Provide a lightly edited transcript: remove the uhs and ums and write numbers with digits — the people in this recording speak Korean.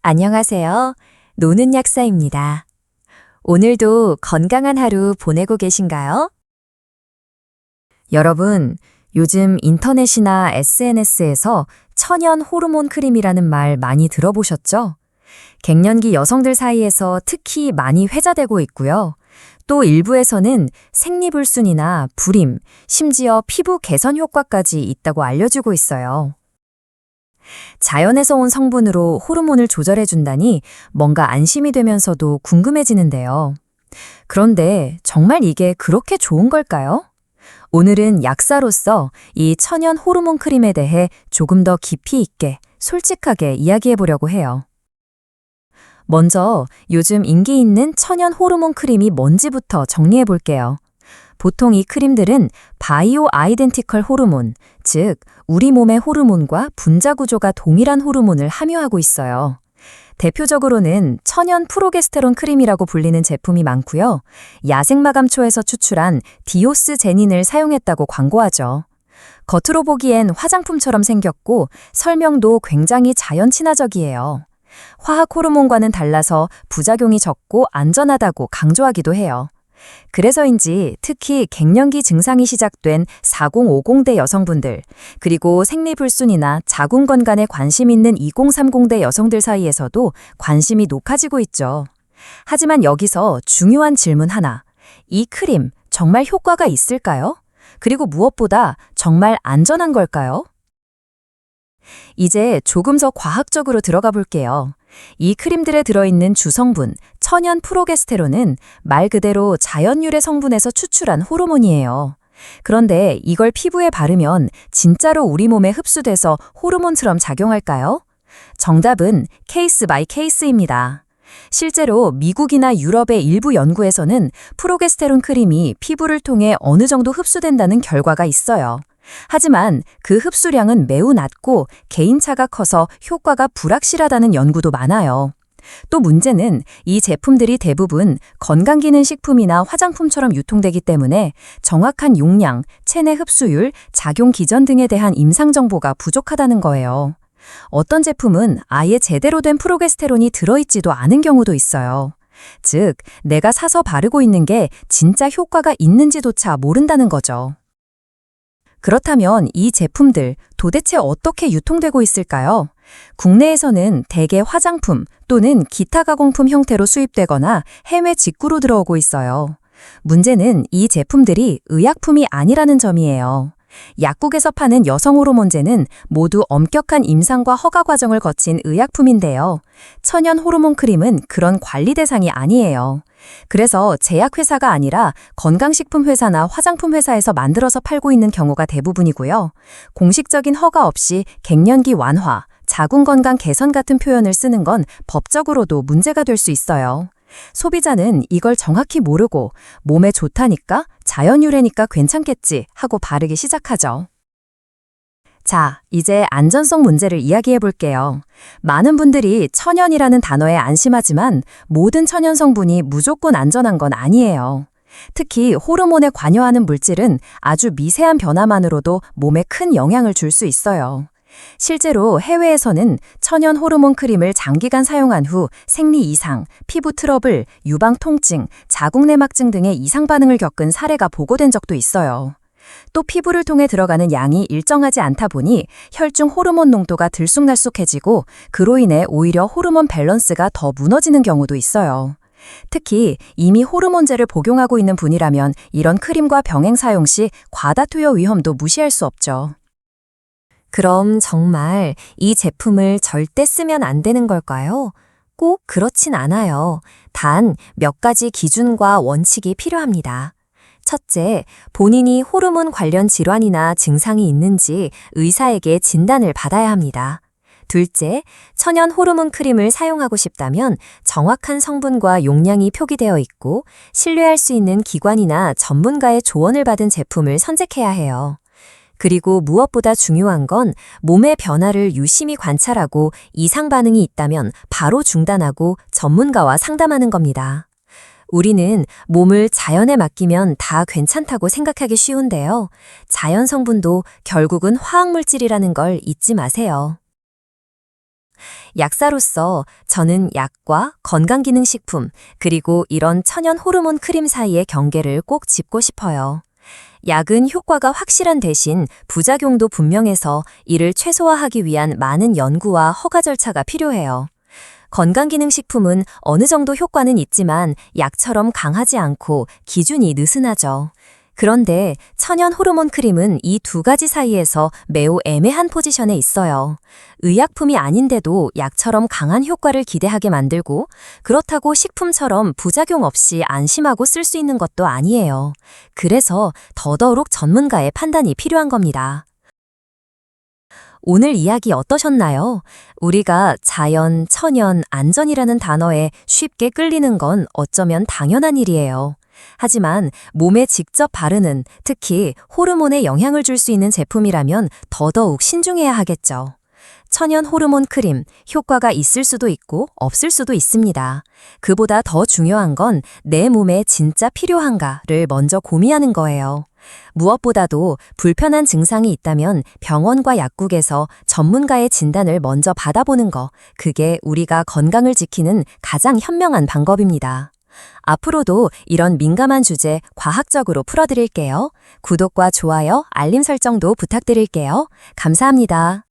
안녕하세요. 노는 약사입니다. 오늘도 건강한 하루 보내고 계신가요? 여러분, 요즘 인터넷이나 SNS에서 천연 호르몬 크림이라는 말 많이 들어보셨죠? 갱년기 여성들 사이에서 특히 많이 회자되고 있고요. 또 일부에서는 생리불순이나 불임, 심지어 피부 개선 효과까지 있다고 알려지고 있어요. 자연에서 온 성분으로 호르몬을 조절해준다니 뭔가 안심이 되면서도 궁금해지는데요. 그런데 정말 이게 그렇게 좋은 걸까요? 오늘은 약사로서 이 천연 호르몬 크림에 대해 조금 더 깊이 있게 솔직하게 이야기해 보려고 해요. 먼저 요즘 인기 있는 천연 호르몬 크림이 뭔지부터 정리해 볼게요. 보통 이 크림들은 바이오 아이덴티컬 호르몬, 즉 우리 몸의 호르몬과 분자 구조가 동일한 호르몬을 함유하고 있어요. 대표적으로는 천연 프로게스테론 크림이라고 불리는 제품이 많고요. 야생마감초에서 추출한 디오스제닌을 사용했다고 광고하죠. 겉으로 보기엔 화장품처럼 생겼고 설명도 굉장히 자연 친화적이에요. 화학 호르몬과는 달라서 부작용이 적고 안전하다고 강조하기도 해요. 그래서인지 특히 갱년기 증상이 시작된 4050대 여성분들, 그리고 생리불순이나 자궁건강에 관심 있는 2030대 여성들 사이에서도 관심이 높아지고 있죠. 하지만 여기서 중요한 질문 하나. 이 크림 정말 효과가 있을까요? 그리고 무엇보다 정말 안전한 걸까요? 이제 조금 더 과학적으로 들어가 볼게요. 이 크림들에 들어있는 주성분, 천연 프로게스테론은 말 그대로 자연 유래 성분에서 추출한 호르몬이에요. 그런데 이걸 피부에 바르면 진짜로 우리 몸에 흡수돼서 호르몬처럼 작용할까요? 정답은 케이스 바이 케이스입니다. 실제로 미국이나 유럽의 일부 연구에서는 프로게스테론 크림이 피부를 통해 어느 정도 흡수된다는 결과가 있어요. 하지만 그 흡수량은 매우 낮고 개인차가 커서 효과가 불확실하다는 연구도 많아요. 또 문제는 이 제품들이 대부분 건강기능식품이나 화장품처럼 유통되기 때문에 정확한 용량, 체내 흡수율, 작용 기전 등에 대한 임상 정보가 부족하다는 거예요. 어떤 제품은 아예 제대로 된 프로게스테론이 들어있지도 않은 경우도 있어요. 즉, 내가 사서 바르고 있는 게 진짜 효과가 있는지조차 모른다는 거죠. 그렇다면 이 제품들 도대체 어떻게 유통되고 있을까요? 국내에서는 대개 화장품 또는 기타 가공품 형태로 수입되거나 해외 직구로 들어오고 있어요. 문제는 이 제품들이 의약품이 아니라는 점이에요. 약국에서 파는 여성 호르몬제는 모두 엄격한 임상과 허가 과정을 거친 의약품인데요. 천연 호르몬 크림은 그런 관리 대상이 아니에요. 그래서 제약회사가 아니라 건강식품 회사나 화장품 회사에서 만들어서 팔고 있는 경우가 대부분이고요. 공식적인 허가 없이 갱년기 완화, 자궁건강 개선 같은 표현을 쓰는 건 법적으로도 문제가 될 수 있어요. 소비자는 이걸 정확히 모르고 몸에 좋다니까, 자연유래니까 괜찮겠지 하고 바르기 시작하죠. 자, 이제 안전성 문제를 이야기해 볼게요. 많은 분들이 천연이라는 단어에 안심하지만 모든 천연 성분이 무조건 안전한 건 아니에요. 특히 호르몬에 관여하는 물질은 아주 미세한 변화만으로도 몸에 큰 영향을 줄 수 있어요. 실제로 해외에서는 천연 호르몬 크림을 장기간 사용한 후 생리 이상, 피부 트러블, 유방 통증, 자궁내막증 등의 이상 반응을 겪은 사례가 보고된 적도 있어요. 또 피부를 통해 들어가는 양이 일정하지 않다 보니 혈중 호르몬 농도가 들쑥날쑥해지고 그로 인해 오히려 호르몬 밸런스가 더 무너지는 경우도 있어요. 특히 이미 호르몬제를 복용하고 있는 분이라면 이런 크림과 병행 사용 시 과다 투여 위험도 무시할 수 없죠. 그럼 정말 이 제품을 절대 쓰면 안 되는 걸까요? 꼭 그렇진 않아요. 단 몇 가지 기준과 원칙이 필요합니다. 첫째, 본인이 호르몬 관련 질환이나 증상이 있는지 의사에게 진단을 받아야 합니다. 둘째, 천연 호르몬 크림을 사용하고 싶다면 정확한 성분과 용량이 표기되어 있고 신뢰할 수 있는 기관이나 전문가의 조언을 받은 제품을 선택해야 해요. 그리고 무엇보다 중요한 건 몸의 변화를 유심히 관찰하고 이상 반응이 있다면 바로 중단하고 전문가와 상담하는 겁니다. 우리는 몸을 자연에 맡기면 다 괜찮다고 생각하기 쉬운데요. 자연 성분도 결국은 화학물질이라는 걸 잊지 마세요. 약사로서 저는 약과 건강기능식품, 그리고 이런 천연 호르몬 크림 사이의 경계를 꼭 짚고 싶어요. 약은 효과가 확실한 대신 부작용도 분명해서 이를 최소화하기 위한 많은 연구와 허가 절차가 필요해요. 건강기능식품은 어느 정도 효과는 있지만 약처럼 강하지 않고 기준이 느슨하죠. 그런데 천연 호르몬 크림은 이 두 가지 사이에서 매우 애매한 포지션에 있어요. 의약품이 아닌데도 약처럼 강한 효과를 기대하게 만들고, 그렇다고 식품처럼 부작용 없이 안심하고 쓸 수 있는 것도 아니에요. 그래서 더더욱 전문가의 판단이 필요한 겁니다. 오늘 이야기 어떠셨나요? 우리가 자연, 천연, 안전이라는 단어에 쉽게 끌리는 건 어쩌면 당연한 일이에요. 하지만 몸에 직접 바르는, 특히 호르몬에 영향을 줄 수 있는 제품이라면 더더욱 신중해야 하겠죠. 천연 호르몬 크림, 효과가 있을 수도 있고 없을 수도 있습니다. 그보다 더 중요한 건 내 몸에 진짜 필요한가를 먼저 고민하는 거예요. 무엇보다도 불편한 증상이 있다면 병원과 약국에서 전문가의 진단을 먼저 받아보는 거, 그게 우리가 건강을 지키는 가장 현명한 방법입니다. 앞으로도 이런 민감한 주제 과학적으로 풀어드릴게요. 구독과 좋아요, 알림 설정도 부탁드릴게요. 감사합니다.